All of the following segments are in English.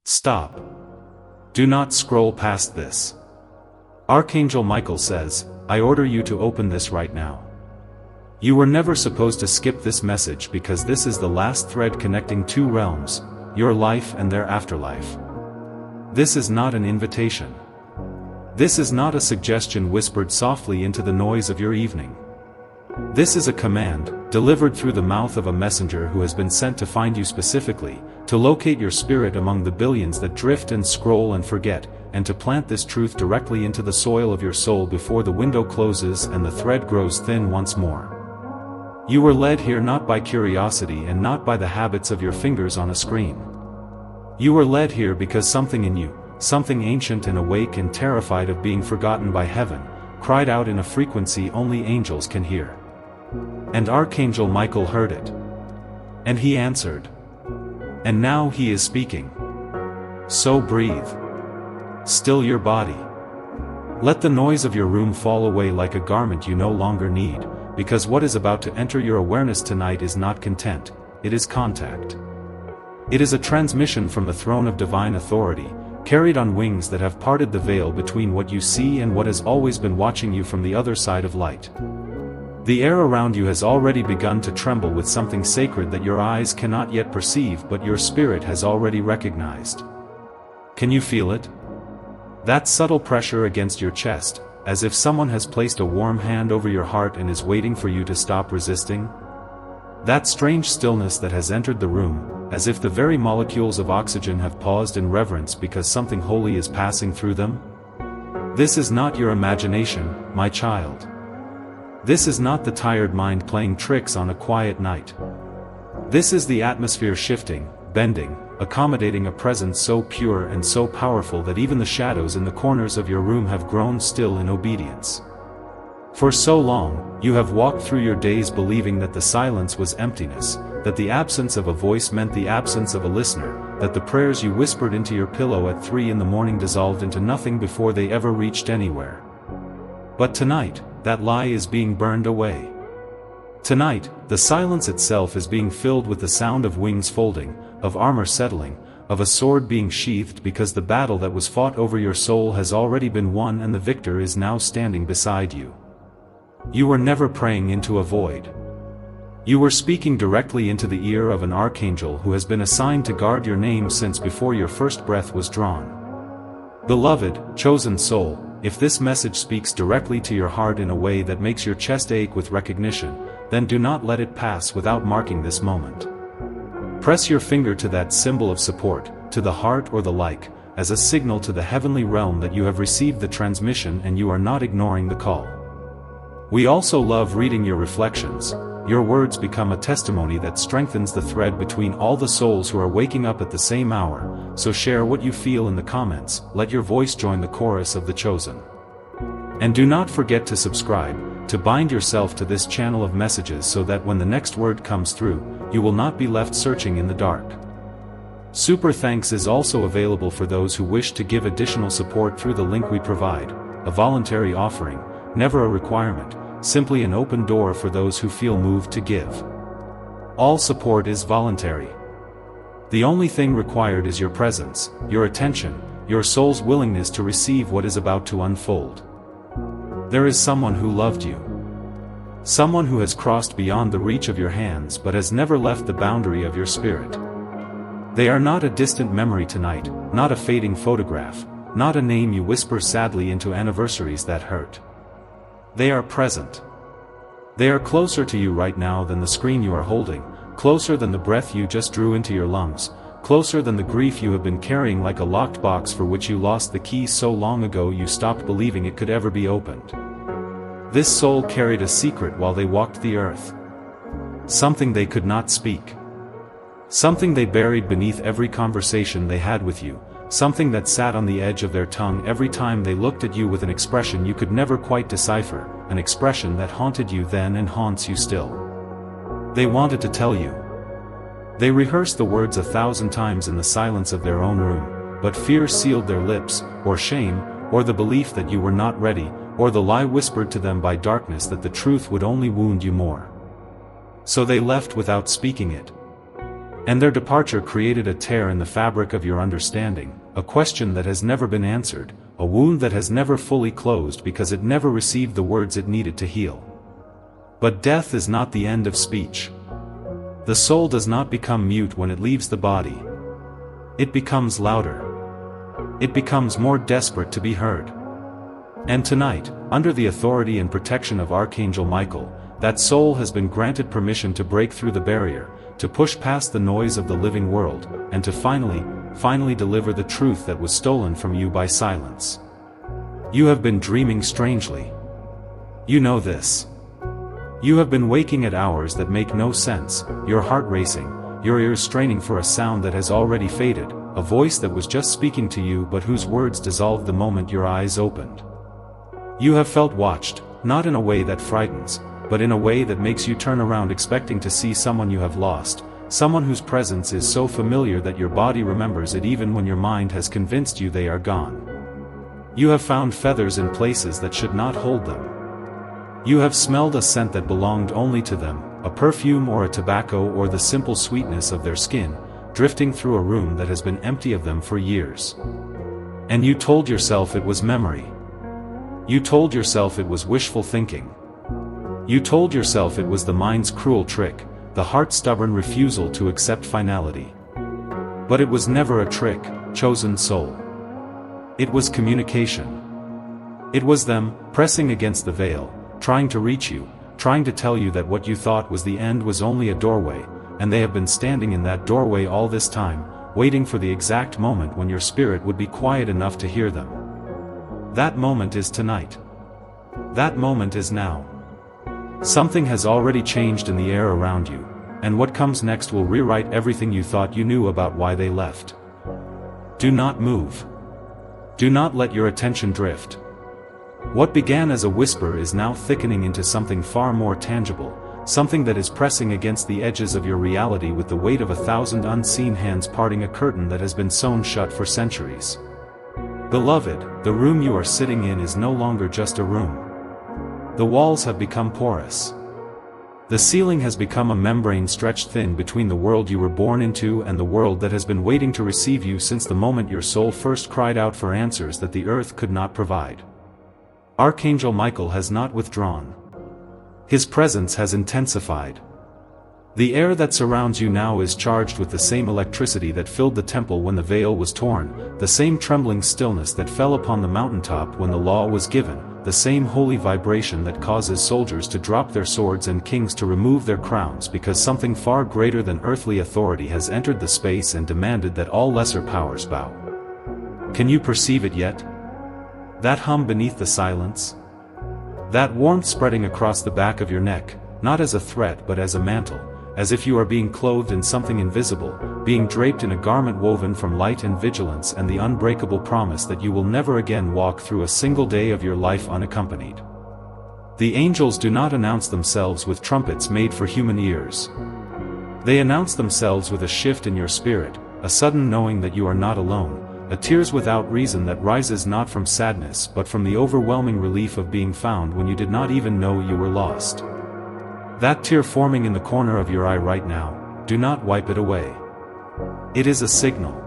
Stop. Do not scroll past this. Archangel Michael says, I order you to open this right now. You were never supposed to skip this message because this is the last thread connecting two realms, your life and their afterlife. This is not an invitation. This is not a suggestion whispered softly into the noise of your evening. This is a command, delivered through the mouth of a messenger who has been sent to find you specifically, to locate your spirit among the billions that drift and scroll and forget, and to plant this truth directly into the soil of your soul before the window closes and the thread grows thin once more. You were led here not by curiosity and not by the habits of your fingers on a screen. You were led here because something in you, something ancient and awake and terrified of being forgotten by heaven, cried out in a frequency only angels can hear. And Archangel Michael heard it. And he answered. And now he is speaking. So breathe. Still your body. Let the noise of your room fall away like a garment you no longer need, because what is about to enter your awareness tonight is not content, it is contact. It is a transmission from the throne of divine authority, carried on wings that have parted the veil between what you see and what has always been watching you from the other side of light. The air around you has already begun to tremble with something sacred that your eyes cannot yet perceive but your spirit has already recognized. Can you feel it? That subtle pressure against your chest, as if someone has placed a warm hand over your heart and is waiting for you to stop resisting? That strange stillness that has entered the room, as if the very molecules of oxygen have paused in reverence because something holy is passing through them? This is not your imagination, my child. This is not the tired mind playing tricks on a quiet night. This is the atmosphere shifting, bending, accommodating a presence so pure and so powerful that even the shadows in the corners of your room have grown still in obedience. For so long, you have walked through your days believing that the silence was emptiness, that the absence of a voice meant the absence of a listener, that the prayers you whispered into your pillow at 3 in the morning dissolved into nothing before they ever reached anywhere. But tonight, that lie is being burned away. Tonight, the silence itself is being filled with the sound of wings folding, of armor settling, of a sword being sheathed because the battle that was fought over your soul has already been won and the victor is now standing beside you. You were never praying into a void. You were speaking directly into the ear of an archangel who has been assigned to guard your name since before your first breath was drawn. Beloved, chosen soul, if this message speaks directly to your heart in a way that makes your chest ache with recognition, then do not let it pass without marking this moment. Press your finger to that symbol of support, to the heart or the like, as a signal to the heavenly realm that you have received the transmission and you are not ignoring the call. We also love reading your reflections. Your words become a testimony that strengthens the thread between all the souls who are waking up at the same hour, so share what you feel in the comments, let your voice join the chorus of the chosen. And do not forget to subscribe, to bind yourself to this channel of messages so that when the next word comes through, you will not be left searching in the dark. Super thanks is also available for those who wish to give additional support through the link we provide, a voluntary offering, never a requirement, simply an open door for those who feel moved to give. All support is voluntary. The only thing required is your presence, your attention, your soul's willingness to receive what is about to unfold. There is someone who loved you. Someone who has crossed beyond the reach of your hands but has never left the boundary of your spirit. They are not a distant memory tonight, not a fading photograph, not a name you whisper sadly into anniversaries that hurt. They are present. They are closer to you right now than the screen you are holding, closer than the breath you just drew into your lungs, closer than the grief you have been carrying like a locked box for which you lost the key so long ago you stopped believing it could ever be opened. This soul carried a secret while they walked the earth. Something they could not speak. Something they buried beneath every conversation they had with you. Something that sat on the edge of their tongue every time they looked at you with an expression you could never quite decipher, an expression that haunted you then and haunts you still. They wanted to tell you. They rehearsed the words 1,000 times in the silence of their own room, but fear sealed their lips, or shame, or the belief that you were not ready, or the lie whispered to them by darkness that the truth would only wound you more. So they left without speaking it. And their departure created a tear in the fabric of your understanding, a question that has never been answered, a wound that has never fully closed because it never received the words it needed to heal. But death is not the end of speech. The soul does not become mute when it leaves the body. It becomes louder. It becomes more desperate to be heard. And tonight, under the authority and protection of Archangel Michael, that soul has been granted permission to break through the barrier, to push past the noise of the living world, and to finally deliver the truth that was stolen from you by silence. You have been dreaming strangely. You know this. You have been waking at hours that make no sense, your heart racing, your ears straining for a sound that has already faded, a voice that was just speaking to you but whose words dissolved the moment your eyes opened. You have felt watched, not in a way that frightens, but in a way that makes you turn around expecting to see someone you have lost, someone whose presence is so familiar that your body remembers it even when your mind has convinced you they are gone. You have found feathers in places that should not hold them. You have smelled a scent that belonged only to them, a perfume or a tobacco or the simple sweetness of their skin, drifting through a room that has been empty of them for years. And you told yourself it was memory. You told yourself it was wishful thinking. You told yourself it was the mind's cruel trick, the heart's stubborn refusal to accept finality. But it was never a trick, chosen soul. It was communication. It was them, pressing against the veil, trying to reach you, trying to tell you that what you thought was the end was only a doorway, and they have been standing in that doorway all this time, waiting for the exact moment when your spirit would be quiet enough to hear them. That moment is tonight. That moment is now. Something has already changed in the air around you, and what comes next will rewrite everything you thought you knew about why they left. Do not move. Do not let your attention drift. What began as a whisper is now thickening into something far more tangible, something that is pressing against the edges of your reality with the weight of 1,000 unseen hands parting a curtain that has been sewn shut for centuries. Beloved, the room you are sitting in is no longer just a room. The walls have become porous. The ceiling has become a membrane stretched thin between the world you were born into and the world that has been waiting to receive you since the moment your soul first cried out for answers that the earth could not provide. Archangel Michael has not withdrawn. His presence has intensified. The air that surrounds you now is charged with the same electricity that filled the temple when the veil was torn, the same trembling stillness that fell upon the mountaintop when the law was given, the same holy vibration that causes soldiers to drop their swords and kings to remove their crowns because something far greater than earthly authority has entered the space and demanded that all lesser powers bow. Can you perceive it yet? That hum beneath the silence? That warmth spreading across the back of your neck, not as a threat but as a mantle, as if you are being clothed in something invisible, being draped in a garment woven from light and vigilance and the unbreakable promise that you will never again walk through a single day of your life unaccompanied. The angels do not announce themselves with trumpets made for human ears. They announce themselves with a shift in your spirit, a sudden knowing that you are not alone, a tears without reason that rises not from sadness but from the overwhelming relief of being found when you did not even know you were lost. That tear forming in the corner of your eye right now, do not wipe it away. It is a signal.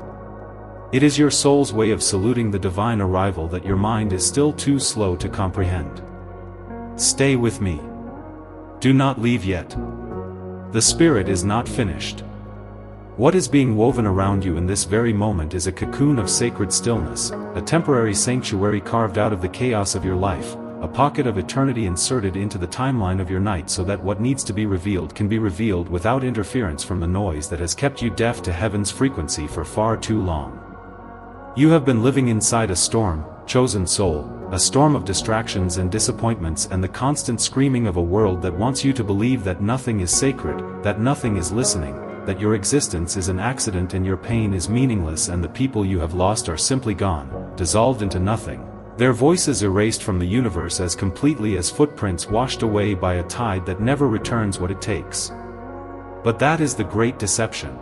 It is your soul's way of saluting the divine arrival that your mind is still too slow to comprehend. Stay with me. Do not leave yet. The spirit is not finished. What is being woven around you in this very moment is a cocoon of sacred stillness, a temporary sanctuary carved out of the chaos of your life, a pocket of eternity inserted into the timeline of your night so that what needs to be revealed can be revealed without interference from the noise that has kept you deaf to heaven's frequency for far too long. You have been living inside a storm, chosen soul, a storm of distractions and disappointments and the constant screaming of a world that wants you to believe that nothing is sacred, that nothing is listening, that your existence is an accident and your pain is meaningless and the people you have lost are simply gone, dissolved into nothing. Their voices erased from the universe as completely as footprints washed away by a tide that never returns what it takes. But that is the great deception.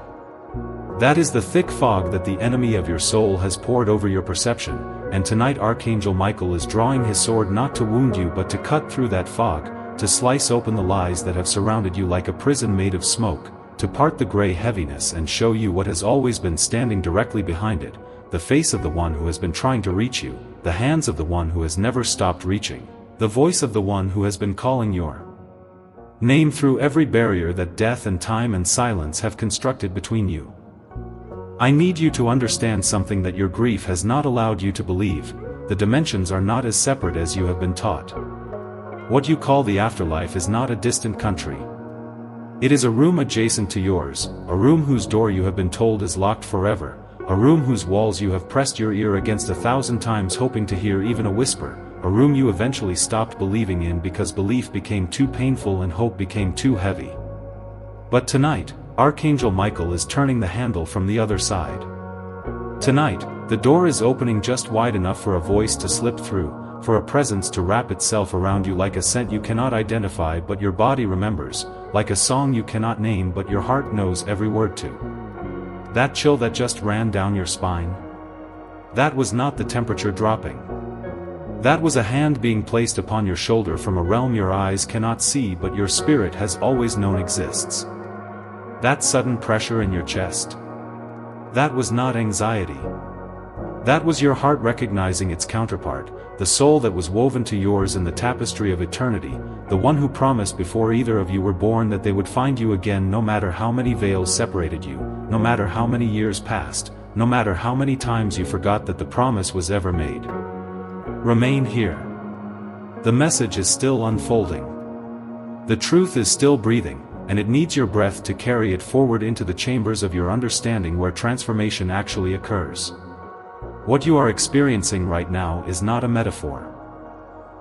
That is the thick fog that the enemy of your soul has poured over your perception, and tonight Archangel Michael is drawing his sword not to wound you but to cut through that fog, to slice open the lies that have surrounded you like a prison made of smoke, to part the gray heaviness and show you what has always been standing directly behind it, the face of the one who has been trying to reach you, the hands of the one who has never stopped reaching, the voice of the one who has been calling your name through every barrier that death and time and silence have constructed between you. I need you to understand something that your grief has not allowed you to believe: the dimensions are not as separate as you have been taught. What you call the afterlife is not a distant country. It is a room adjacent to yours, a room whose door you have been told is locked forever, a room whose walls you have pressed your ear against 1,000 times hoping to hear even a whisper, a room you eventually stopped believing in because belief became too painful and hope became too heavy. But tonight, Archangel Michael is turning the handle from the other side. Tonight, the door is opening just wide enough for a voice to slip through, for a presence to wrap itself around you like a scent you cannot identify but your body remembers, like a song you cannot name but your heart knows every word to. That chill that just ran down your spine? That was not the temperature dropping. That was a hand being placed upon your shoulder from a realm your eyes cannot see but your spirit has always known exists. That sudden pressure in your chest? That was not anxiety. That was your heart recognizing its counterpart, the soul that was woven to yours in the tapestry of eternity, the one who promised before either of you were born that they would find you again no matter how many veils separated you, no matter how many years passed, no matter how many times you forgot that the promise was ever made. Remain here. The message is still unfolding. The truth is still breathing, and it needs your breath to carry it forward into the chambers of your understanding where transformation actually occurs. What you are experiencing right now is not a metaphor.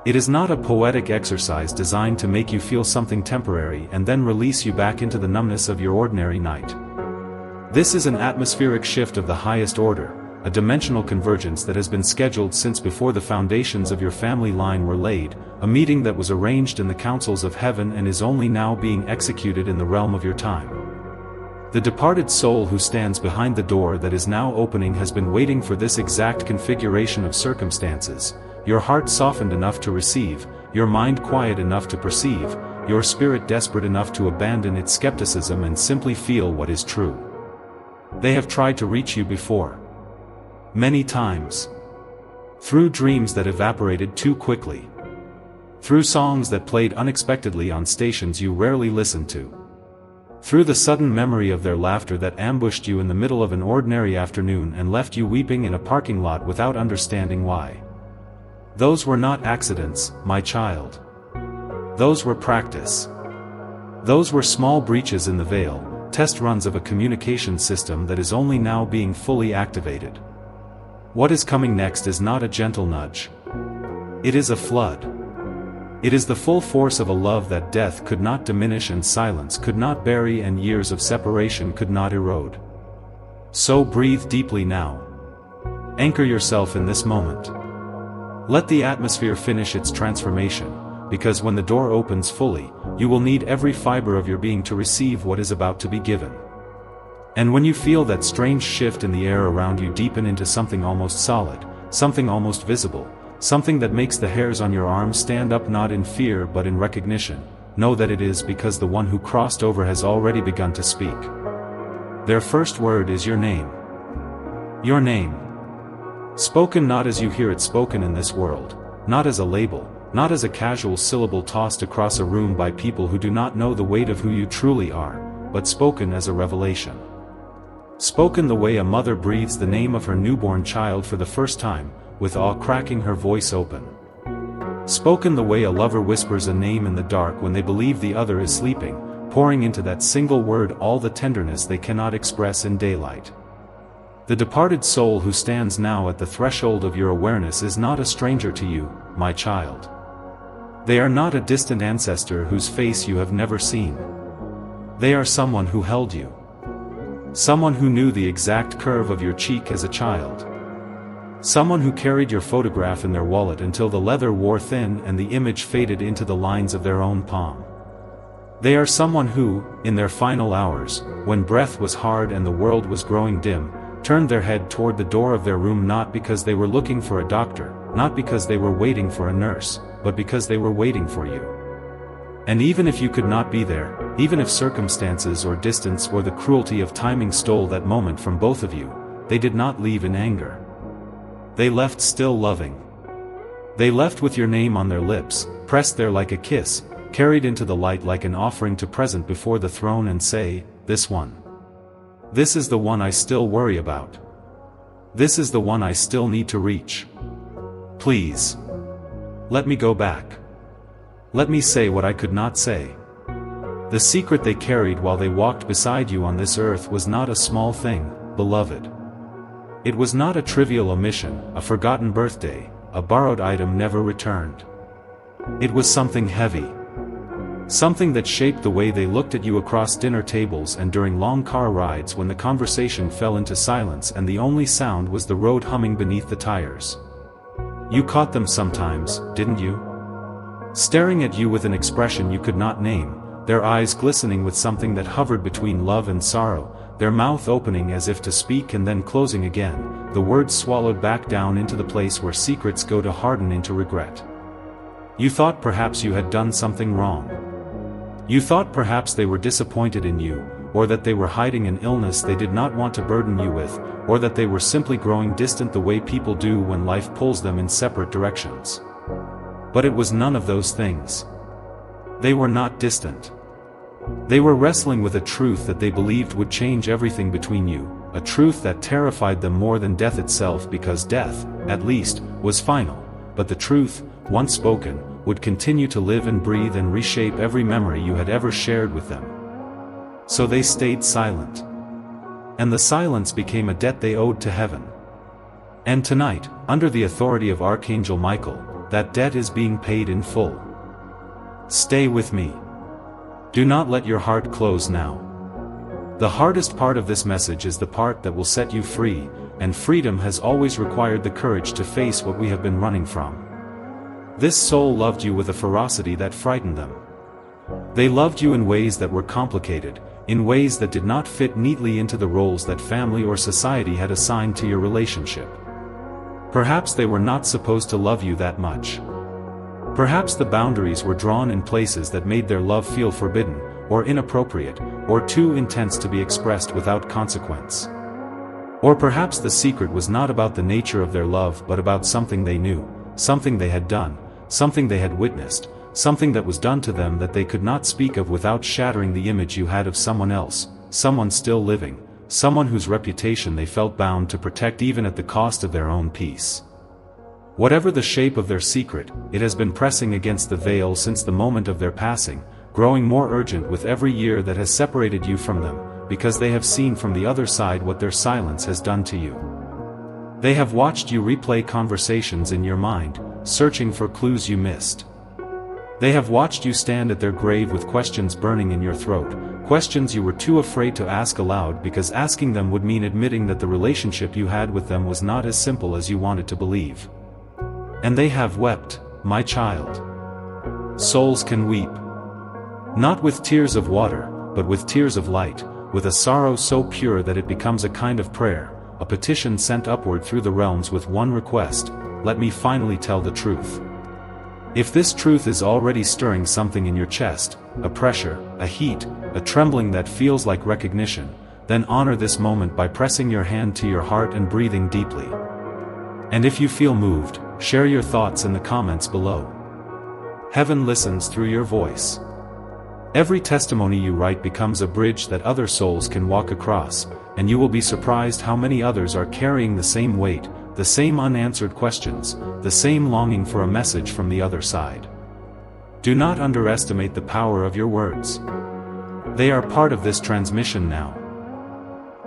It is not a poetic exercise designed to make you feel something temporary and then release you back into the numbness of your ordinary night. This is an atmospheric shift of the highest order, a dimensional convergence that has been scheduled since before the foundations of your family line were laid, a meeting that was arranged in the councils of heaven and is only now being executed in the realm of your time. The departed soul who stands behind the door that is now opening has been waiting for this exact configuration of circumstances, your heart softened enough to receive, your mind quiet enough to perceive, your spirit desperate enough to abandon its skepticism and simply feel what is true. They have tried to reach you before. Many times. Through dreams that evaporated too quickly. Through songs that played unexpectedly on stations you rarely listened to. Through the sudden memory of their laughter that ambushed you in the middle of an ordinary afternoon and left you weeping in a parking lot without understanding why. Those were not accidents, my child. Those were practice. Those were small breaches in the veil, test runs of a communication system that is only now being fully activated. What is coming next is not a gentle nudge. It is a flood. It is the full force of a love that death could not diminish and silence could not bury and years of separation could not erode. So breathe deeply now. Anchor yourself in this moment. Let the atmosphere finish its transformation, because when the door opens fully, you will need every fiber of your being to receive what is about to be given. And when you feel that strange shift in the air around you deepen into something almost solid, something almost visible, something that makes the hairs on your arms stand up not in fear but in recognition, know that it is because the one who crossed over has already begun to speak. Their first word is your name. Your name. Spoken not as you hear it spoken in this world, not as a label, not as a casual syllable tossed across a room by people who do not know the weight of who you truly are, but spoken as a revelation. Spoken the way a mother breathes the name of her newborn child for the first time, with awe cracking her voice open. Spoken the way a lover whispers a name in the dark when they believe the other is sleeping, pouring into that single word all the tenderness they cannot express in daylight. The departed soul who stands now at the threshold of your awareness is not a stranger to you, my child. They are not a distant ancestor whose face you have never seen. They are someone who held you. Someone who knew the exact curve of your cheek as a child. Someone who carried your photograph in their wallet until the leather wore thin and the image faded into the lines of their own palm. They are someone who, in their final hours, when breath was hard and the world was growing dim, turned their head toward the door of their room not because they were looking for a doctor, not because they were waiting for a nurse, but because they were waiting for you. And even if you could not be there, even if circumstances or distance or the cruelty of timing stole that moment from both of you, they did not leave in anger. They left still loving. They left with your name on their lips, pressed there like a kiss, carried into the light like an offering to present before the throne and say, "This one. This is the one I still worry about. This is the one I still need to reach. Please. Let me go back. Let me say what I could not say." The secret they carried while they walked beside you on this earth was not a small thing, beloved. It was not a trivial omission, a forgotten birthday, a borrowed item never returned. It was something heavy. Something that shaped the way they looked at you across dinner tables and during long car rides when the conversation fell into silence and the only sound was the road humming beneath the tires. You caught them sometimes, didn't you? Staring at you with an expression you could not name, their eyes glistening with something that hovered between love and sorrow, their mouth opening as if to speak and then closing again, the words swallowed back down into the place where secrets go to harden into regret. You thought perhaps you had done something wrong. You thought perhaps they were disappointed in you, or that they were hiding an illness they did not want to burden you with, or that they were simply growing distant the way people do when life pulls them in separate directions. But it was none of those things. They were not distant. They were wrestling with a truth that they believed would change everything between you, a truth that terrified them more than death itself because death, at least, was final, but the truth, once spoken, would continue to live and breathe and reshape every memory you had ever shared with them. So they stayed silent. And the silence became a debt they owed to heaven. And tonight, under the authority of Archangel Michael, that debt is being paid in full. Stay with me. Do not let your heart close now. The hardest part of this message is the part that will set you free, and freedom has always required the courage to face what we have been running from. This soul loved you with a ferocity that frightened them. They loved you in ways that were complicated, in ways that did not fit neatly into the roles that family or society had assigned to your relationship. Perhaps they were not supposed to love you that much. Perhaps the boundaries were drawn in places that made their love feel forbidden, or inappropriate, or too intense to be expressed without consequence. Or perhaps the secret was not about the nature of their love but about something they knew, something they had done, something they had witnessed, something that was done to them that they could not speak of without shattering the image you had of someone else, someone still living, someone whose reputation they felt bound to protect even at the cost of their own peace. Whatever the shape of their secret, it has been pressing against the veil since the moment of their passing, growing more urgent with every year that has separated you from them, because they have seen from the other side what their silence has done to you. They have watched you replay conversations in your mind, searching for clues you missed. They have watched you stand at their grave with questions burning in your throat, questions you were too afraid to ask aloud because asking them would mean admitting that the relationship you had with them was not as simple as you wanted to believe. And they have wept, my child. Souls can weep. Not with tears of water, but with tears of light, with a sorrow so pure that it becomes a kind of prayer, a petition sent upward through the realms with one request: let me finally tell the truth. If this truth is already stirring something in your chest, a pressure, a heat, a trembling that feels like recognition, then honor this moment by pressing your hand to your heart and breathing deeply. And if you feel moved, share your thoughts in the comments below. Heaven listens through your voice. Every testimony you write becomes a bridge that other souls can walk across, and you will be surprised how many others are carrying the same weight, the same unanswered questions, the same longing for a message from the other side. Do not underestimate the power of your words. They are part of this transmission now.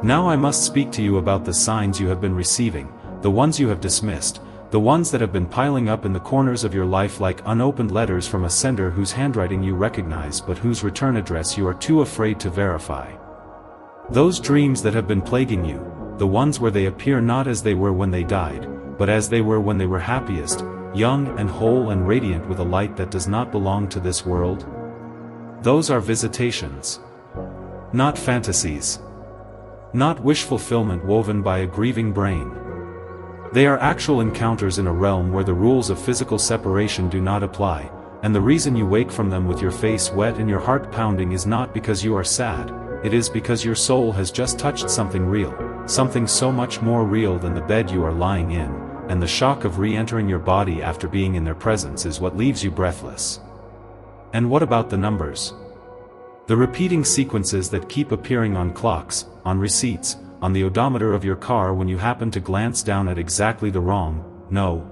Now I must speak to you about the signs you have been receiving, the ones you have dismissed, the ones that have been piling up in the corners of your life like unopened letters from a sender whose handwriting you recognize but whose return address you are too afraid to verify. Those dreams that have been plaguing you, the ones where they appear not as they were when they died, but as they were when they were happiest, young and whole and radiant with a light that does not belong to this world. Those are visitations. Not fantasies. Not wish fulfillment woven by a grieving brain. They are actual encounters in a realm where the rules of physical separation do not apply, and the reason you wake from them with your face wet and your heart pounding is not because you are sad, it is because your soul has just touched something real, something so much more real than the bed you are lying in, and the shock of re-entering your body after being in their presence is what leaves you breathless. And what about the numbers? The repeating sequences that keep appearing on clocks, on receipts, on the odometer of your car when you happen to glance down at exactly the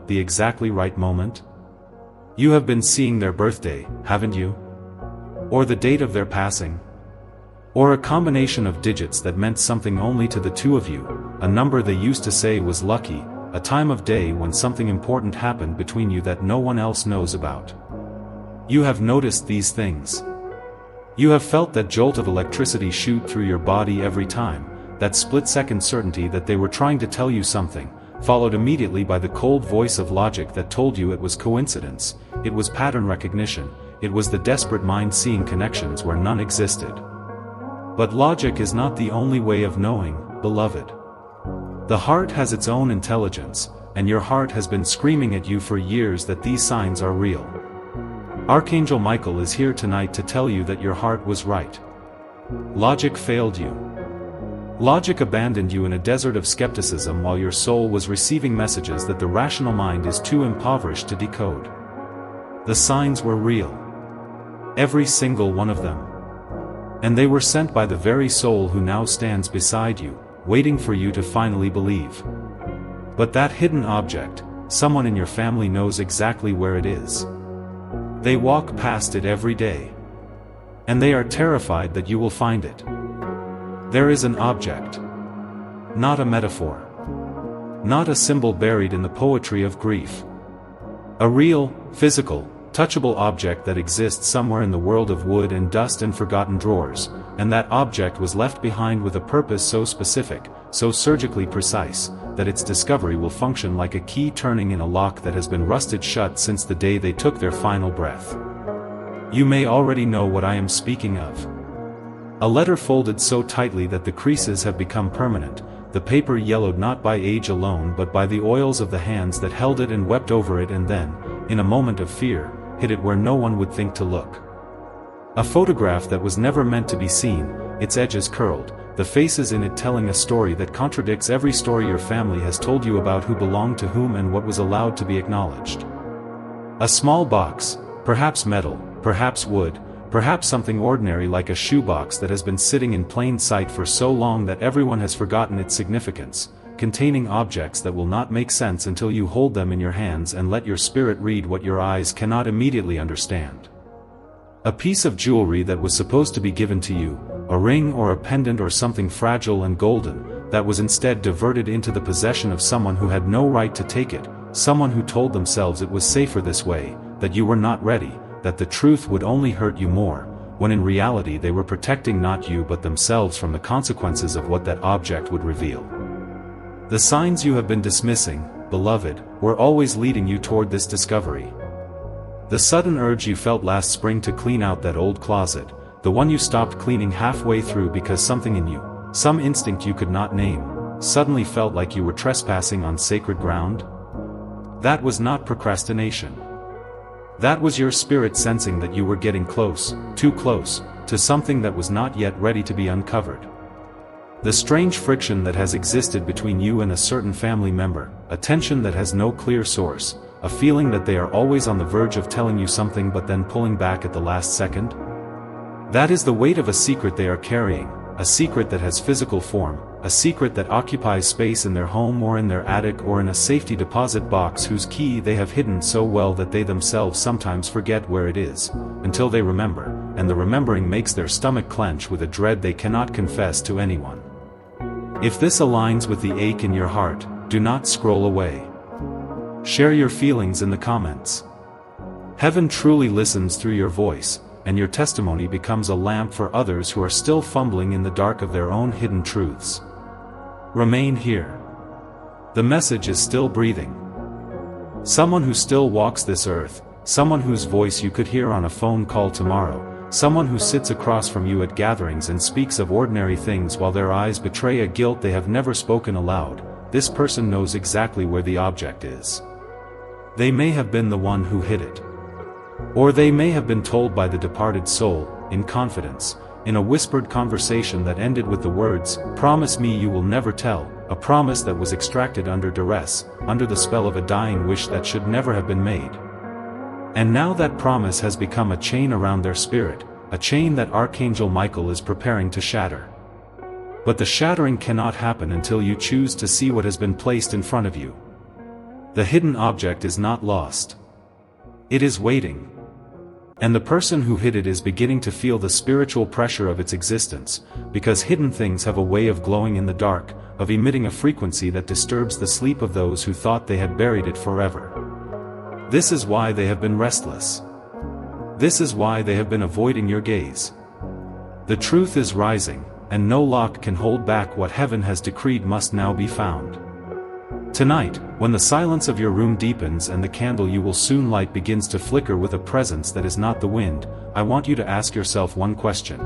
the exactly right moment? You have been seeing their birthday, haven't you? Or the date of their passing? Or a combination of digits that meant something only to the two of you, a number they used to say was lucky, a time of day when something important happened between you that no one else knows about. You have noticed these things. You have felt that jolt of electricity shoot through your body every time, that split-second certainty that they were trying to tell you something, followed immediately by the cold voice of logic that told you it was coincidence, it was pattern recognition, it was the desperate mind seeing connections where none existed. But logic is not the only way of knowing, beloved. The heart has its own intelligence, and your heart has been screaming at you for years that these signs are real. Archangel Michael is here tonight to tell you that your heart was right. Logic failed you. Logic abandoned you in a desert of skepticism while your soul was receiving messages that the rational mind is too impoverished to decode. The signs were real. Every single one of them. And they were sent by the very soul who now stands beside you, waiting for you to finally believe. But that hidden object, someone in your family knows exactly where it is. They walk past it every day. And they are terrified that you will find it. There is an object. Not a metaphor. Not a symbol buried in the poetry of grief. A real, physical, touchable object that exists somewhere in the world of wood and dust and forgotten drawers, and that object was left behind with a purpose so specific, so surgically precise, that its discovery will function like a key turning in a lock that has been rusted shut since the day they took their final breath. You may already know what I am speaking of. A letter folded so tightly that the creases have become permanent, the paper yellowed not by age alone but by the oils of the hands that held it and wept over it and then, in a moment of fear, hid it where no one would think to look. A photograph that was never meant to be seen, its edges curled, the faces in it telling a story that contradicts every story your family has told you about who belonged to whom and what was allowed to be acknowledged. A small box, perhaps metal, perhaps wood, perhaps something ordinary like a shoebox that has been sitting in plain sight for so long that everyone has forgotten its significance, containing objects that will not make sense until you hold them in your hands and let your spirit read what your eyes cannot immediately understand. A piece of jewelry that was supposed to be given to you, a ring or a pendant or something fragile and golden, that was instead diverted into the possession of someone who had no right to take it, someone who told themselves it was safer this way, that you were not ready, that the truth would only hurt you more, when in reality they were protecting not you but themselves from the consequences of what that object would reveal. The signs you have been dismissing, beloved, were always leading you toward this discovery. The sudden urge you felt last spring to clean out that old closet, the one you stopped cleaning halfway through because something in you, some instinct you could not name, suddenly felt like you were trespassing on sacred ground? That was not procrastination. That was your spirit sensing that you were getting close, too close, to something that was not yet ready to be uncovered. The strange friction that has existed between you and a certain family member, a tension that has no clear source, a feeling that they are always on the verge of telling you something but then pulling back at the last second? That is the weight of a secret they are carrying, a secret that has physical form, a secret that occupies space in their home or in their attic or in a safety deposit box whose key they have hidden so well that they themselves sometimes forget where it is, until they remember, and the remembering makes their stomach clench with a dread they cannot confess to anyone. If this aligns with the ache in your heart, do not scroll away. Share your feelings in the comments. Heaven truly listens through your voice, and your testimony becomes a lamp for others who are still fumbling in the dark of their own hidden truths. Remain here. The message is still breathing. Someone who still walks this earth, someone whose voice you could hear on a phone call tomorrow, someone who sits across from you at gatherings and speaks of ordinary things while their eyes betray a guilt they have never spoken aloud. This person knows exactly where the object is. They may have been the one who hid it. Or they may have been told by the departed soul, in confidence, in a whispered conversation that ended with the words, "Promise me you will never tell," a promise that was extracted under duress, under the spell of a dying wish that should never have been made. And now that promise has become a chain around their spirit, a chain that Archangel Michael is preparing to shatter. But the shattering cannot happen until you choose to see what has been placed in front of you. The hidden object is not lost. It is waiting. And the person who hid it is beginning to feel the spiritual pressure of its existence, because hidden things have a way of glowing in the dark, of emitting a frequency that disturbs the sleep of those who thought they had buried it forever. This is why they have been restless. This is why they have been avoiding your gaze. The truth is rising, and no lock can hold back what heaven has decreed must now be found. Tonight, when the silence of your room deepens and the candle you will soon light begins to flicker with a presence that is not the wind, I want you to ask yourself one question.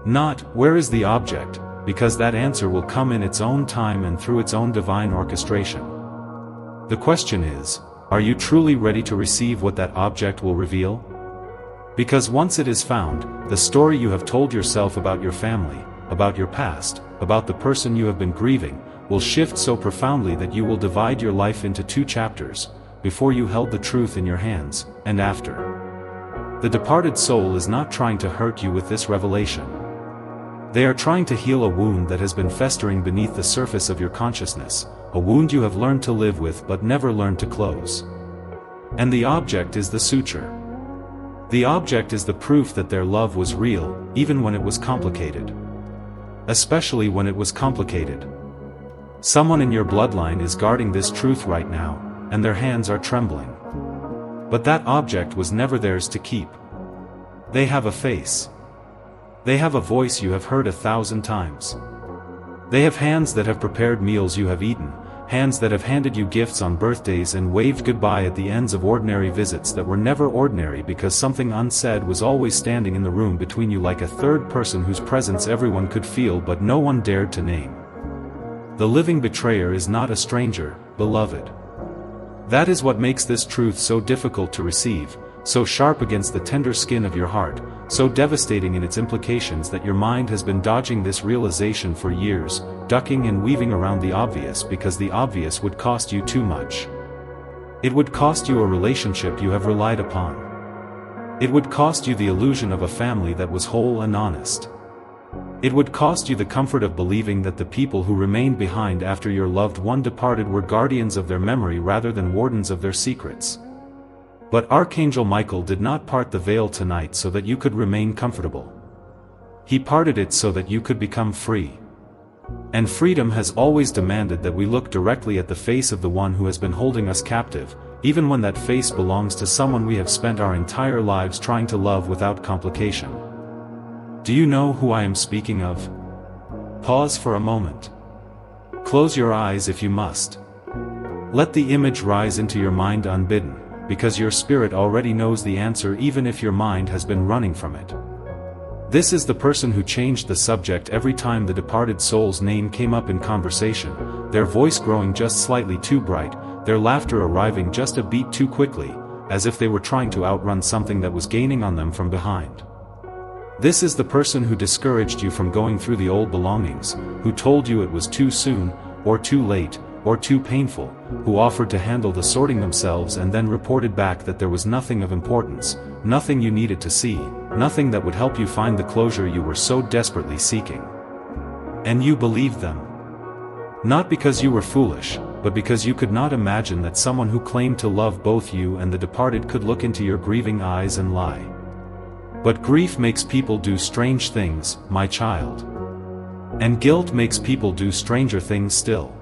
Not, "Where is the object?" because that answer will come in its own time and through its own divine orchestration. The question is, are you truly ready to receive what that object will reveal? Because once it is found, the story you have told yourself about your family, about your past, about the person you have been grieving, will shift so profoundly that you will divide your life into two chapters, before you held the truth in your hands, and after. The departed soul is not trying to hurt you with this revelation. They are trying to heal a wound that has been festering beneath the surface of your consciousness, a wound you have learned to live with but never learned to close. And the object is the suture. The object is the proof that their love was real, even when it was complicated. Especially when it was complicated. Someone in your bloodline is guarding this truth right now, and their hands are trembling. But that object was never theirs to keep. They have a face. They have a voice you have heard 1,000 times. They have hands that have prepared meals you have eaten, hands that have handed you gifts on birthdays and waved goodbye at the ends of ordinary visits that were never ordinary because something unsaid was always standing in the room between you like a third person whose presence everyone could feel but no one dared to name. The living betrayer is not a stranger, beloved. That is what makes this truth so difficult to receive, so sharp against the tender skin of your heart, so devastating in its implications that your mind has been dodging this realization for years, ducking and weaving around the obvious because the obvious would cost you too much. It would cost you a relationship you have relied upon. It would cost you the illusion of a family that was whole and honest. It would cost you the comfort of believing that the people who remained behind after your loved one departed were guardians of their memory rather than wardens of their secrets. But Archangel Michael did not part the veil tonight so that you could remain comfortable. He parted it so that you could become free. And freedom has always demanded that we look directly at the face of the one who has been holding us captive, even when that face belongs to someone we have spent our entire lives trying to love without complication. Do you know who I am speaking of? Pause for a moment. Close your eyes if you must. Let the image rise into your mind unbidden, because your spirit already knows the answer even if your mind has been running from it. This is the person who changed the subject every time the departed soul's name came up in conversation, their voice growing just slightly too bright, their laughter arriving just a beat too quickly, as if they were trying to outrun something that was gaining on them from behind. This is the person who discouraged you from going through the old belongings, who told you it was too soon, or too late, or too painful, who offered to handle the sorting themselves and then reported back that there was nothing of importance, nothing you needed to see, nothing that would help you find the closure you were so desperately seeking. And you believed them. Not because you were foolish, but because you could not imagine that someone who claimed to love both you and the departed could look into your grieving eyes and lie. But grief makes people do strange things, my child. And guilt makes people do stranger things still.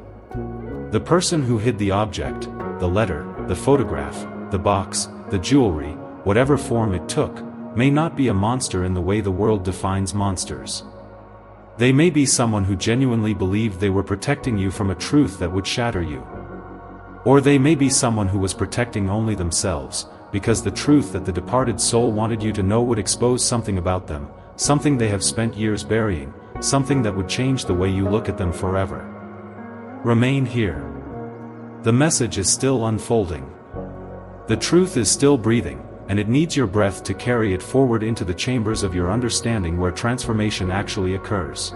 The person who hid the object, the letter, the photograph, the box, the jewelry, whatever form it took, may not be a monster in the way the world defines monsters. They may be someone who genuinely believed they were protecting you from a truth that would shatter you. Or they may be someone who was protecting only themselves, because the truth that the departed soul wanted you to know would expose something about them, something they have spent years burying, something that would change the way you look at them forever. Remain here. The message is still unfolding. The truth is still breathing, and it needs your breath to carry it forward into the chambers of your understanding where transformation actually occurs.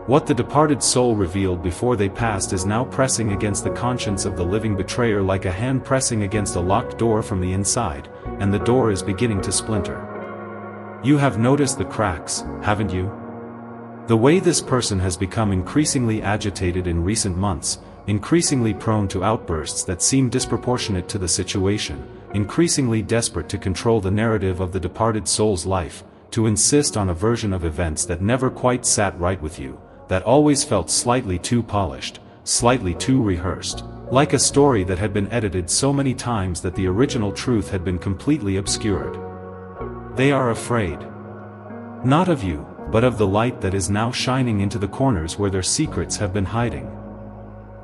What the departed soul revealed before they passed is now pressing against the conscience of the living betrayer like a hand pressing against a locked door from the inside, and the door is beginning to splinter. You have noticed the cracks, haven't you? The way this person has become increasingly agitated in recent months, increasingly prone to outbursts that seem disproportionate to the situation, increasingly desperate to control the narrative of the departed soul's life, to insist on a version of events that never quite sat right with you, that always felt slightly too polished, slightly too rehearsed, like a story that had been edited so many times that the original truth had been completely obscured. They are afraid. Not of you, but of the light that is now shining into the corners where their secrets have been hiding.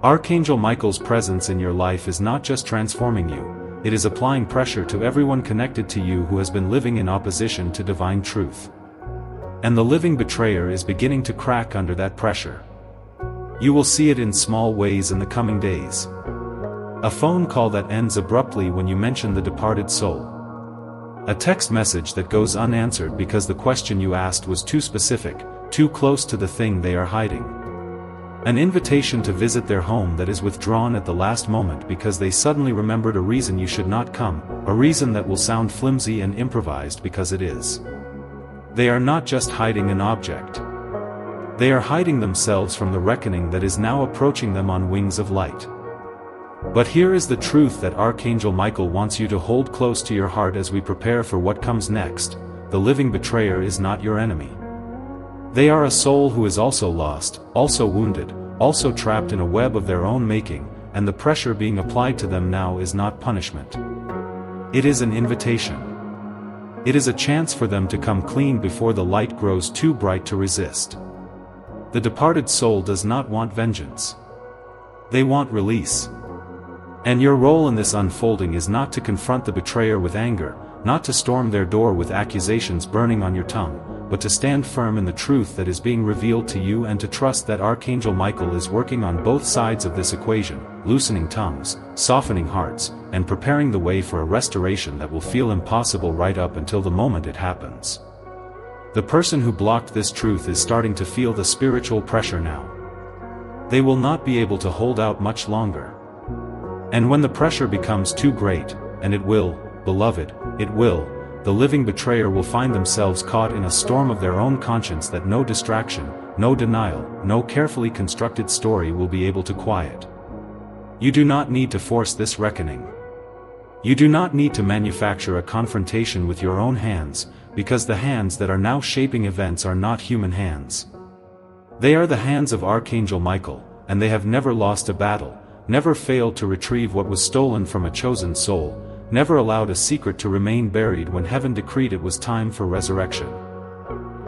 Archangel Michael's presence in your life is not just transforming you, it is applying pressure to everyone connected to you who has been living in opposition to divine truth. And the living betrayer is beginning to crack under that pressure. You will see it in small ways in the coming days. A phone call that ends abruptly when you mention the departed soul. A text message that goes unanswered because the question you asked was too specific, too close to the thing they are hiding. An invitation to visit their home that is withdrawn at the last moment because they suddenly remembered a reason you should not come, a reason that will sound flimsy and improvised because it is. They are not just hiding an object. They are hiding themselves from the reckoning that is now approaching them on wings of light. But here is the truth that Archangel Michael wants you to hold close to your heart as we prepare for what comes next. The living betrayer is not your enemy. They are a soul who is also lost, also wounded, also trapped in a web of their own making, and the pressure being applied to them now is not punishment. It is an invitation. It is a chance for them to come clean before the light grows too bright to resist. The departed soul does not want vengeance. They want release. And your role in this unfolding is not to confront the betrayer with anger, not to storm their door with accusations burning on your tongue, but to stand firm in the truth that is being revealed to you and to trust that Archangel Michael is working on both sides of this equation, loosening tongues, softening hearts, and preparing the way for a restoration that will feel impossible right up until the moment it happens. The person who blocked this truth is starting to feel the spiritual pressure now. They will not be able to hold out much longer. And when the pressure becomes too great, and it will, beloved, it will, the living betrayer will find themselves caught in a storm of their own conscience that no distraction, no denial, no carefully constructed story will be able to quiet. You do not need to force this reckoning. You do not need to manufacture a confrontation with your own hands, because the hands that are now shaping events are not human hands. They are the hands of Archangel Michael, and they have never lost a battle, never failed to retrieve what was stolen from a chosen soul, never allowed a secret to remain buried when heaven decreed it was time for resurrection.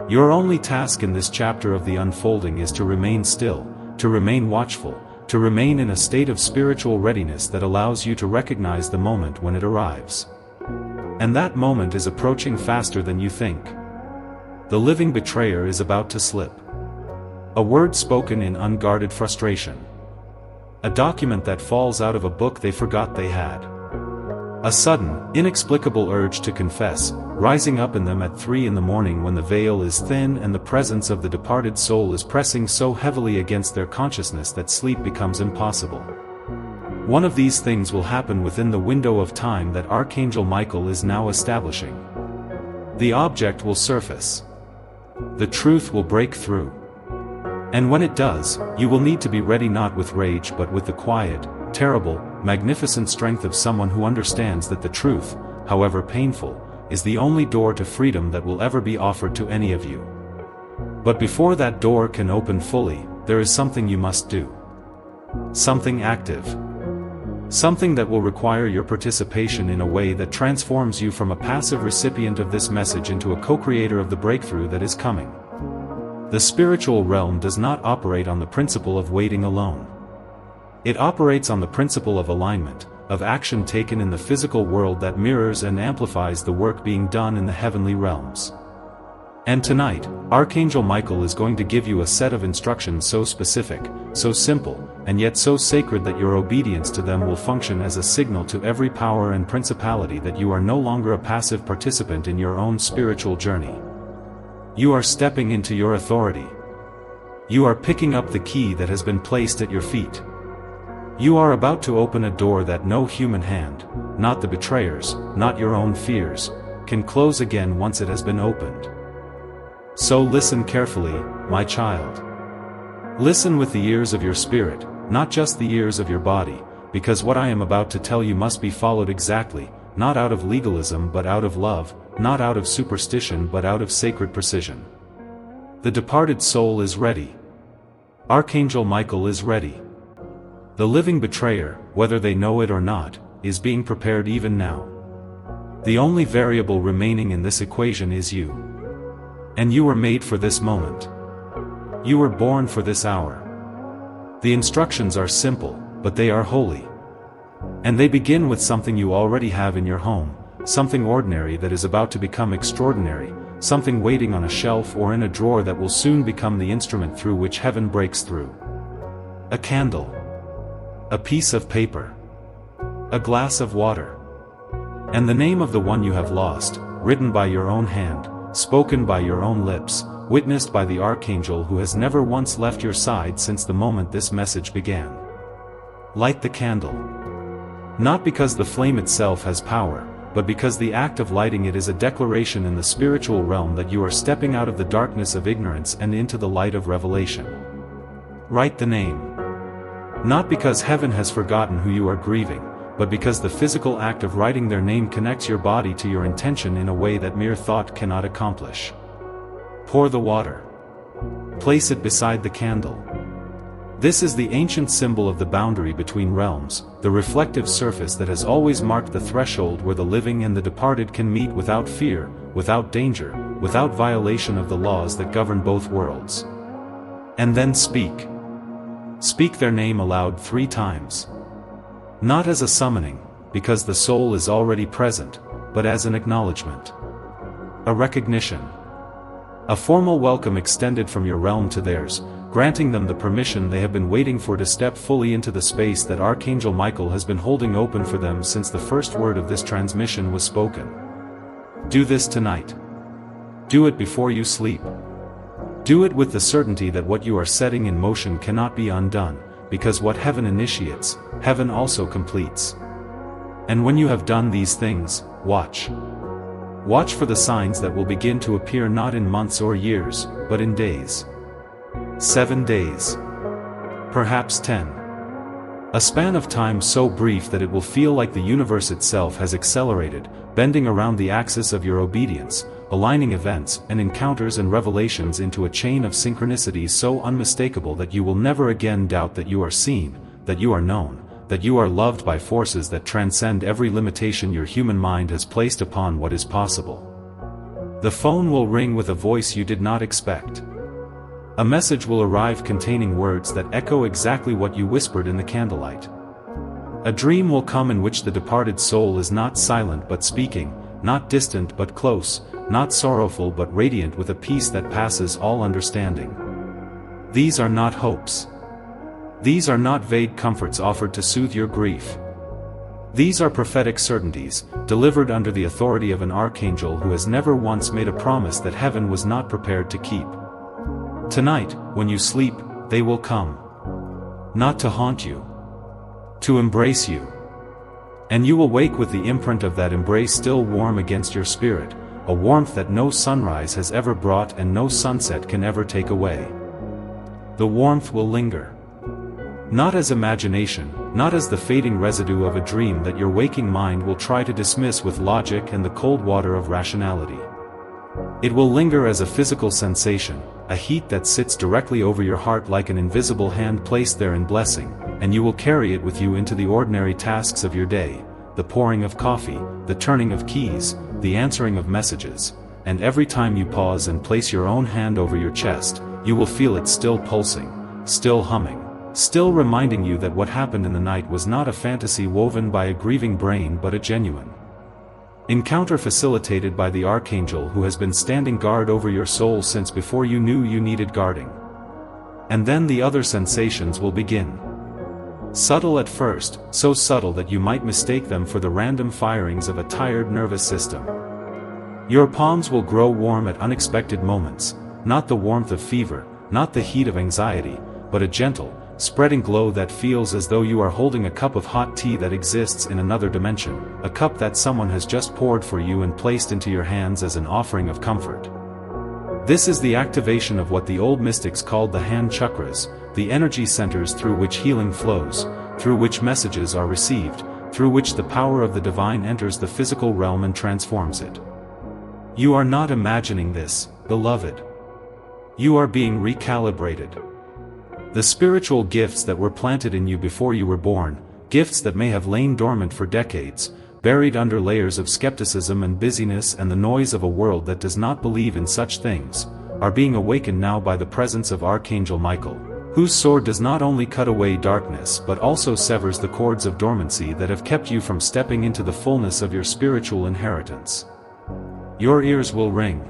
Your only task in this chapter of the unfolding is to remain still, to remain watchful, to remain in a state of spiritual readiness that allows you to recognize the moment when it arrives. And that moment is approaching faster than you think. The living betrayer is about to slip. A word spoken in unguarded frustration. A document that falls out of a book they forgot they had. A sudden, inexplicable urge to confess, rising up in them at 3 a.m. when the veil is thin and the presence of the departed soul is pressing so heavily against their consciousness that sleep becomes impossible. One of these things will happen within the window of time that Archangel Michael is now establishing. The object will surface. The truth will break through. And when it does, you will need to be ready not with rage but with the quiet, terrible, magnificent strength of someone who understands that the truth, however painful, is the only door to freedom that will ever be offered to any of you. But before that door can open fully, there is something you must do. Something active. Something that will require your participation in a way that transforms you from a passive recipient of this message into a co-creator of the breakthrough that is coming. The spiritual realm does not operate on the principle of waiting alone. It operates on the principle of alignment, of action taken in the physical world that mirrors and amplifies the work being done in the heavenly realms. And tonight, Archangel Michael is going to give you a set of instructions so specific, so simple, and yet so sacred that your obedience to them will function as a signal to every power and principality that you are no longer a passive participant in your own spiritual journey. You are stepping into your authority. You are picking up the key that has been placed at your feet. You are about to open a door that no human hand, not the betrayers, not your own fears, can close again once it has been opened. So listen carefully, my child. Listen with the ears of your spirit, not just the ears of your body, because what I am about to tell you must be followed exactly, not out of legalism but out of love, not out of superstition but out of sacred precision. The departed soul is ready. Archangel Michael is ready. The living betrayer, whether they know it or not, is being prepared even now. The only variable remaining in this equation is you. And you were made for this moment. You were born for this hour. The instructions are simple, but they are holy. And they begin with something you already have in your home, something ordinary that is about to become extraordinary, something waiting on a shelf or in a drawer that will soon become the instrument through which heaven breaks through. A candle. A piece of paper. A glass of water. And the name of the one you have lost, written by your own hand, spoken by your own lips, witnessed by the archangel who has never once left your side since the moment this message began. Light the candle. Not because the flame itself has power, but because the act of lighting it is a declaration in the spiritual realm that you are stepping out of the darkness of ignorance and into the light of revelation. Write the name. Not because heaven has forgotten who you are grieving, but because the physical act of writing their name connects your body to your intention in a way that mere thought cannot accomplish. Pour the water. Place it beside the candle. This is the ancient symbol of the boundary between realms, the reflective surface that has always marked the threshold where the living and the departed can meet without fear, without danger, without violation of the laws that govern both worlds. And then speak. Speak their name aloud 3 times. Not as a summoning, because the soul is already present, but as an acknowledgement. A recognition. A formal welcome extended from your realm to theirs, granting them the permission they have been waiting for to step fully into the space that Archangel Michael has been holding open for them since the first word of this transmission was spoken. Do this tonight. Do it before you sleep. Do it with the certainty that what you are setting in motion cannot be undone, because what heaven initiates, heaven also completes. And when you have done these things, watch. Watch for the signs that will begin to appear not in months or years, but in days. 7 days. Perhaps 10. A span of time so brief that it will feel like the universe itself has accelerated, bending around the axis of your obedience, aligning events and encounters and revelations into a chain of synchronicities so unmistakable that you will never again doubt that you are seen, that you are known, that you are loved by forces that transcend every limitation your human mind has placed upon what is possible. The phone will ring with a voice you did not expect. A message will arrive containing words that echo exactly what you whispered in the candlelight. A dream will come in which the departed soul is not silent but speaking, not distant but close, not sorrowful but radiant with a peace that passes all understanding. These are not hopes. These are not vague comforts offered to soothe your grief. These are prophetic certainties, delivered under the authority of an archangel who has never once made a promise that heaven was not prepared to keep. Tonight, when you sleep, they will come. Not to haunt you. To embrace you. And you will wake with the imprint of that embrace still warm against your spirit, a warmth that no sunrise has ever brought and no sunset can ever take away. The warmth will linger. Not as imagination, not as the fading residue of a dream that your waking mind will try to dismiss with logic and the cold water of rationality. It will linger as a physical sensation, a heat that sits directly over your heart like an invisible hand placed there in blessing, and you will carry it with you into the ordinary tasks of your day, the pouring of coffee, the turning of keys, the answering of messages, and every time you pause and place your own hand over your chest, you will feel it still pulsing, still humming, still reminding you that what happened in the night was not a fantasy woven by a grieving brain but a genuine Encounter facilitated by the archangel who has been standing guard over your soul since before you knew you needed guarding. And then the other sensations will begin. Subtle at first, so subtle that you might mistake them for the random firings of a tired nervous system. Your palms will grow warm at unexpected moments, not the warmth of fever, not the heat of anxiety, but a gentle, spreading glow that feels as though you are holding a cup of hot tea that exists in another dimension, a cup that someone has just poured for you and placed into your hands as an offering of comfort. This is the activation of what the old mystics called the hand chakras, the energy centers through which healing flows, through which messages are received, through which the power of the divine enters the physical realm and transforms it. You are not imagining this, beloved. You are being recalibrated. The spiritual gifts that were planted in you before you were born, gifts that may have lain dormant for decades, buried under layers of skepticism and busyness and the noise of a world that does not believe in such things, are being awakened now by the presence of Archangel Michael, whose sword does not only cut away darkness but also severs the cords of dormancy that have kept you from stepping into the fullness of your spiritual inheritance. Your ears will ring.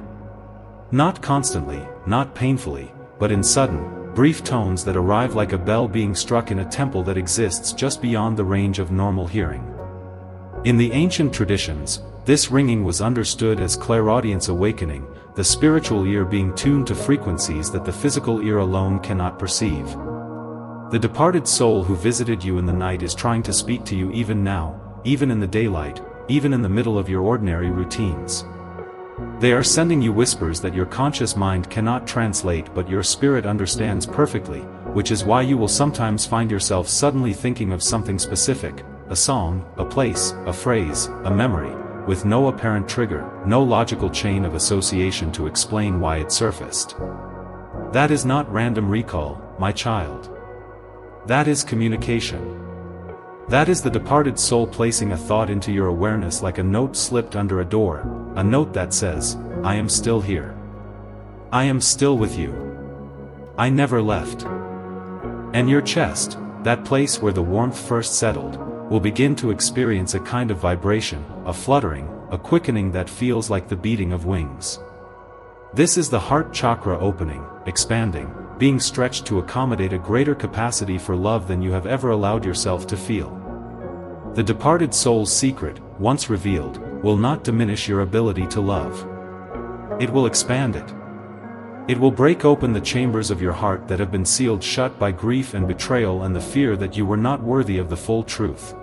Not constantly, not painfully, but in sudden, brief tones that arrive like a bell being struck in a temple that exists just beyond the range of normal hearing. In the ancient traditions, this ringing was understood as clairaudience awakening, the spiritual ear being tuned to frequencies that the physical ear alone cannot perceive. The departed soul who visited you in the night is trying to speak to you even now, even in the daylight, even in the middle of your ordinary routines. They are sending you whispers that your conscious mind cannot translate but your spirit understands perfectly, which is why you will sometimes find yourself suddenly thinking of something specific, a song, a place, a phrase, a memory, with no apparent trigger, no logical chain of association to explain why it surfaced. That is not random recall, my child. That is communication. That is the departed soul placing a thought into your awareness like a note slipped under a door, a note that says, I am still here. I am still with you. I never left. And your chest, that place where the warmth first settled, will begin to experience a kind of vibration, a fluttering, a quickening that feels like the beating of wings. This is the heart chakra opening, expanding, being stretched to accommodate a greater capacity for love than you have ever allowed yourself to feel. The departed soul's secret, once revealed, will not diminish your ability to love. It will expand it. It will break open the chambers of your heart that have been sealed shut by grief and betrayal and the fear that you were not worthy of the full truth.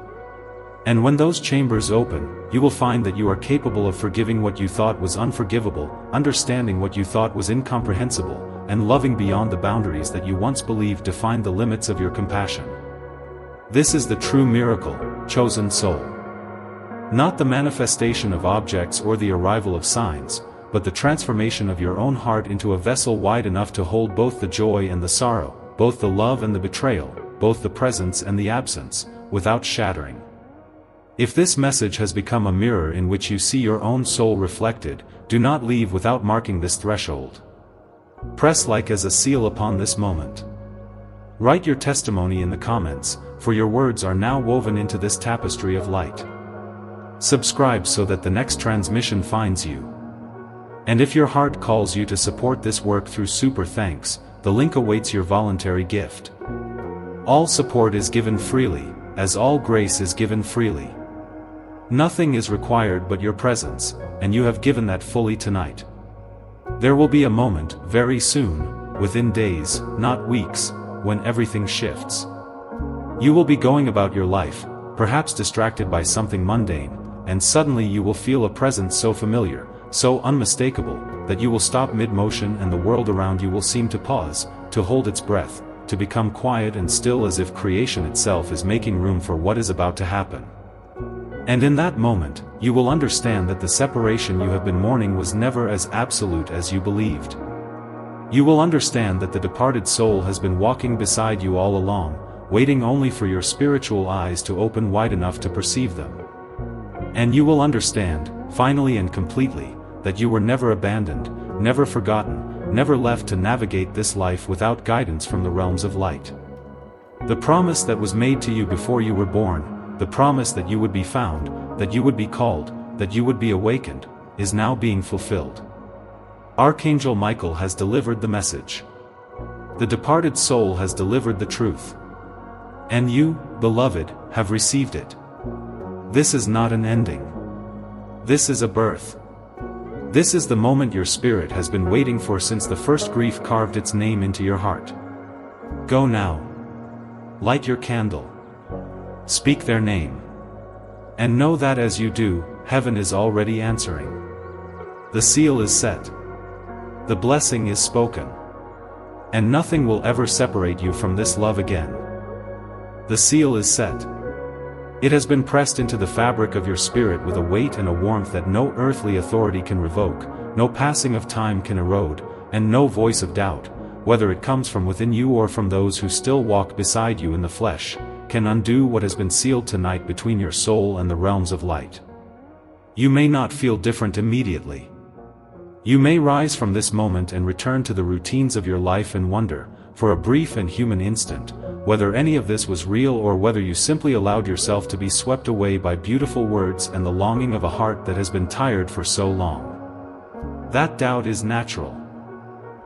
And when those chambers open, you will find that you are capable of forgiving what you thought was unforgivable, understanding what you thought was incomprehensible, and loving beyond the boundaries that you once believed defined the limits of your compassion. This is the true miracle, chosen soul. Not the manifestation of objects or the arrival of signs, but the transformation of your own heart into a vessel wide enough to hold both the joy and the sorrow, both the love and the betrayal, both the presence and the absence, without shattering. If this message has become a mirror in which you see your own soul reflected, do not leave without marking this threshold. Press like as a seal upon this moment. Write your testimony in the comments, for your words are now woven into this tapestry of light. Subscribe so that the next transmission finds you. And if your heart calls you to support this work through super thanks, the link awaits your voluntary gift. All support is given freely, as all grace is given freely. Nothing is required but your presence, and you have given that fully tonight. There will be a moment, very soon, within days, not weeks, when everything shifts. You will be going about your life, perhaps distracted by something mundane, and suddenly you will feel a presence so familiar, so unmistakable, that you will stop mid-motion and the world around you will seem to pause, to hold its breath, to become quiet and still as if creation itself is making room for what is about to happen. And in that moment, you will understand that the separation you have been mourning was never as absolute as you believed. You will understand that the departed soul has been walking beside you all along, waiting only for your spiritual eyes to open wide enough to perceive them. And you will understand, finally and completely, that you were never abandoned, never forgotten, never left to navigate this life without guidance from the realms of light. The promise that was made to you before you were born, the promise that you would be found, that you would be called, that you would be awakened, is now being fulfilled. Archangel Michael has delivered the message. The departed soul has delivered the truth. And you, beloved, have received it. This is not an ending. This is a birth. This is the moment your spirit has been waiting for since the first grief carved its name into your heart. Go now. Light your candle. Speak their name. And know that as you do, heaven is already answering. The seal is set. The blessing is spoken. And nothing will ever separate you from this love again. The seal is set. It has been pressed into the fabric of your spirit with a weight and a warmth that no earthly authority can revoke, no passing of time can erode, and no voice of doubt, whether it comes from within you or from those who still walk beside you in the flesh, can undo what has been sealed tonight between your soul and the realms of light. You may not feel different immediately. You may rise from this moment and return to the routines of your life and wonder, for a brief and human instant, whether any of this was real or whether you simply allowed yourself to be swept away by beautiful words and the longing of a heart that has been tired for so long. That doubt is natural.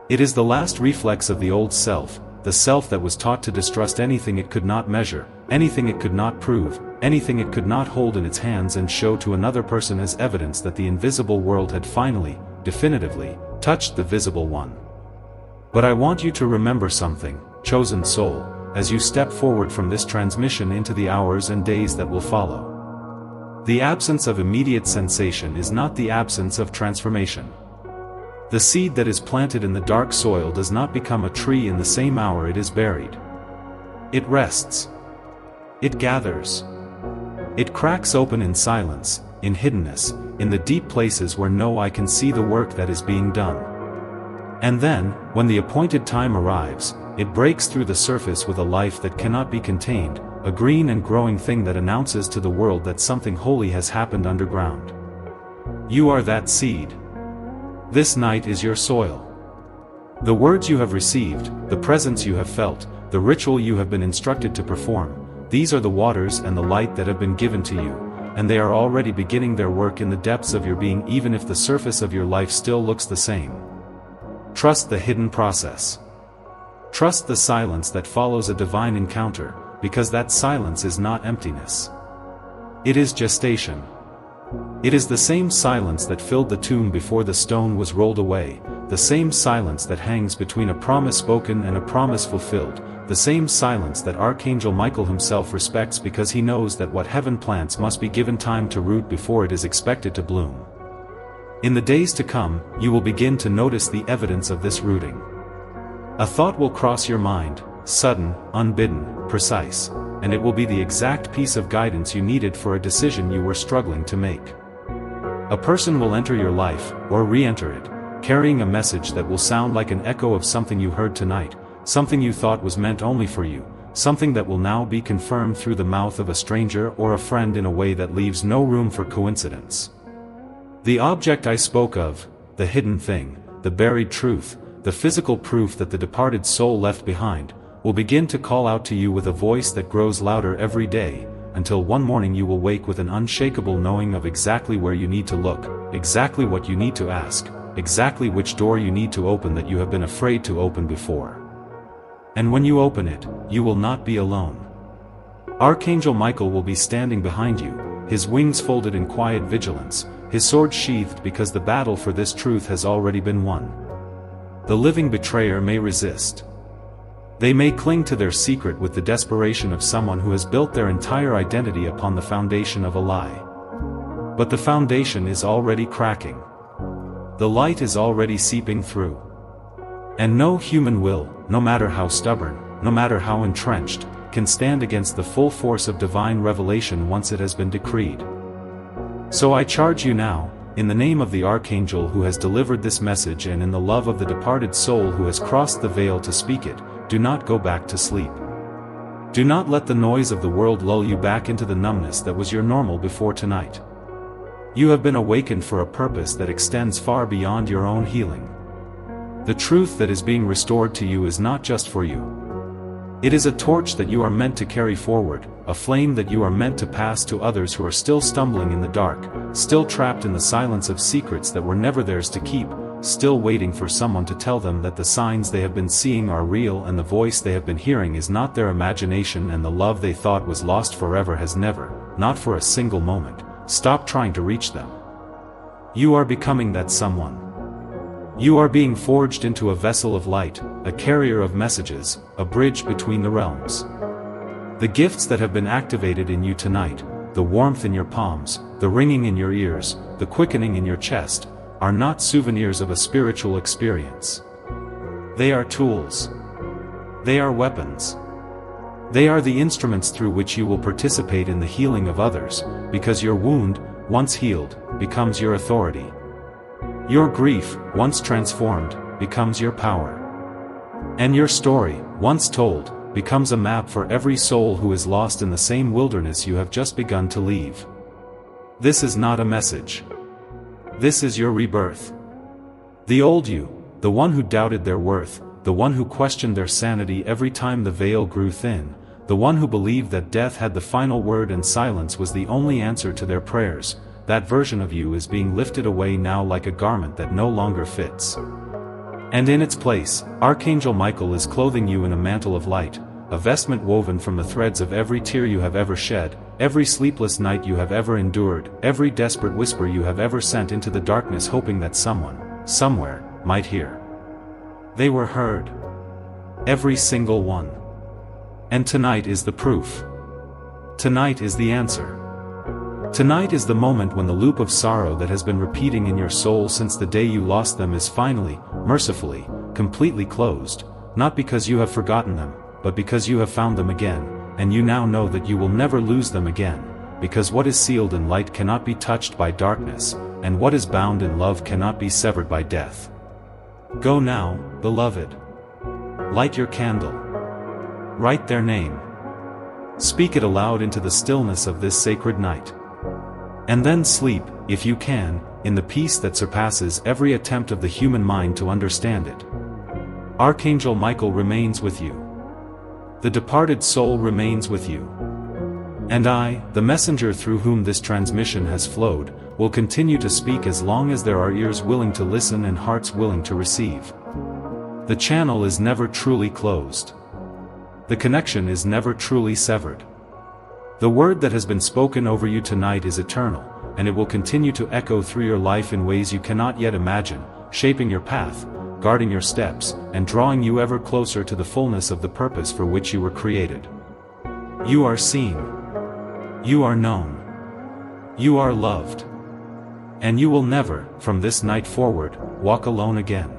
It is the last reflex of the old self, the self that was taught to distrust anything it could not measure, anything it could not prove, anything it could not hold in its hands and show to another person as evidence that the invisible world had finally, definitively, touched the visible one. But I want you to remember something, chosen soul, as you step forward from this transmission into the hours and days that will follow. The absence of immediate sensation is not the absence of transformation. The seed that is planted in the dark soil does not become a tree in the same hour it is buried. It rests. It gathers. It cracks open in silence, in hiddenness, in the deep places where no eye can see the work that is being done. And then, when the appointed time arrives, it breaks through the surface with a life that cannot be contained, a green and growing thing that announces to the world that something holy has happened underground. You are that seed. This night is your soil. The words you have received, the presence you have felt, the ritual you have been instructed to perform, these are the waters and the light that have been given to you, and they are already beginning their work in the depths of your being even if the surface of your life still looks the same. Trust the hidden process. Trust the silence that follows a divine encounter, because that silence is not emptiness. It is gestation. It is the same silence that filled the tomb before the stone was rolled away, the same silence that hangs between a promise spoken and a promise fulfilled, the same silence that Archangel Michael himself respects because he knows that what heaven plants must be given time to root before it is expected to bloom. In the days to come, you will begin to notice the evidence of this rooting. A thought will cross your mind, sudden, unbidden, precise, and it will be the exact piece of guidance you needed for a decision you were struggling to make. A person will enter your life, or re-enter it, carrying a message that will sound like an echo of something you heard tonight, something you thought was meant only for you, something that will now be confirmed through the mouth of a stranger or a friend in a way that leaves no room for coincidence. The object I spoke of, the hidden thing, the buried truth, the physical proof that the departed soul left behind, will begin to call out to you with a voice that grows louder every day, until one morning you will wake with an unshakable knowing of exactly where you need to look, exactly what you need to ask, exactly which door you need to open that you have been afraid to open before. And when you open it, you will not be alone. Archangel Michael will be standing behind you, his wings folded in quiet vigilance, his sword sheathed because the battle for this truth has already been won. The living betrayer may resist. They may cling to their secret with the desperation of someone who has built their entire identity upon the foundation of a lie. But the foundation is already cracking. The light is already seeping through. And no human will, no matter how stubborn, no matter how entrenched, can stand against the full force of divine revelation once it has been decreed. So I charge you now, in the name of the Archangel who has delivered this message and in the love of the departed soul who has crossed the veil to speak it, do not go back to sleep. Do not let the noise of the world lull you back into the numbness that was your normal before tonight. You have been awakened for a purpose that extends far beyond your own healing. The truth that is being restored to you is not just for you. It is a torch that you are meant to carry forward, a flame that you are meant to pass to others who are still stumbling in the dark, still trapped in the silence of secrets that were never theirs to keep, still waiting for someone to tell them that the signs they have been seeing are real and the voice they have been hearing is not their imagination and the love they thought was lost forever has never, not for a single moment, stopped trying to reach them. You are becoming that someone. You are being forged into a vessel of light, a carrier of messages, a bridge between the realms. The gifts that have been activated in you tonight, the warmth in your palms, the ringing in your ears, the quickening in your chest, are not souvenirs of a spiritual experience. They are tools. They are weapons. They are the instruments through which you will participate in the healing of others, because your wound, once healed, becomes your authority. Your grief, once transformed, becomes your power. And your story, once told, becomes a map for every soul who is lost in the same wilderness you have just begun to leave. This is not a message. This is your rebirth. The old you, the one who doubted their worth, the one who questioned their sanity every time the veil grew thin, the one who believed that death had the final word and silence was the only answer to their prayers, that version of you is being lifted away now like a garment that no longer fits. And in its place, Archangel Michael is clothing you in a mantle of light, a vestment woven from the threads of every tear you have ever shed, every sleepless night you have ever endured, every desperate whisper you have ever sent into the darkness hoping that someone, somewhere, might hear. They were heard. Every single one. And tonight is the proof. Tonight is the answer. Tonight is the moment when the loop of sorrow that has been repeating in your soul since the day you lost them is finally, mercifully, completely closed, not because you have forgotten them, but because you have found them again, and you now know that you will never lose them again, because what is sealed in light cannot be touched by darkness, and what is bound in love cannot be severed by death. Go now, beloved. Light your candle. Write their name. Speak it aloud into the stillness of this sacred night. And then sleep, if you can, in the peace that surpasses every attempt of the human mind to understand it. Archangel Michael remains with you. The departed soul remains with you. And I, the messenger through whom this transmission has flowed, will continue to speak as long as there are ears willing to listen and hearts willing to receive. The channel is never truly closed. The connection is never truly severed. The word that has been spoken over you tonight is eternal, and it will continue to echo through your life in ways you cannot yet imagine, shaping your path, guarding your steps, and drawing you ever closer to the fullness of the purpose for which you were created. You are seen. You are known. You are loved. And you will never, from this night forward, walk alone again.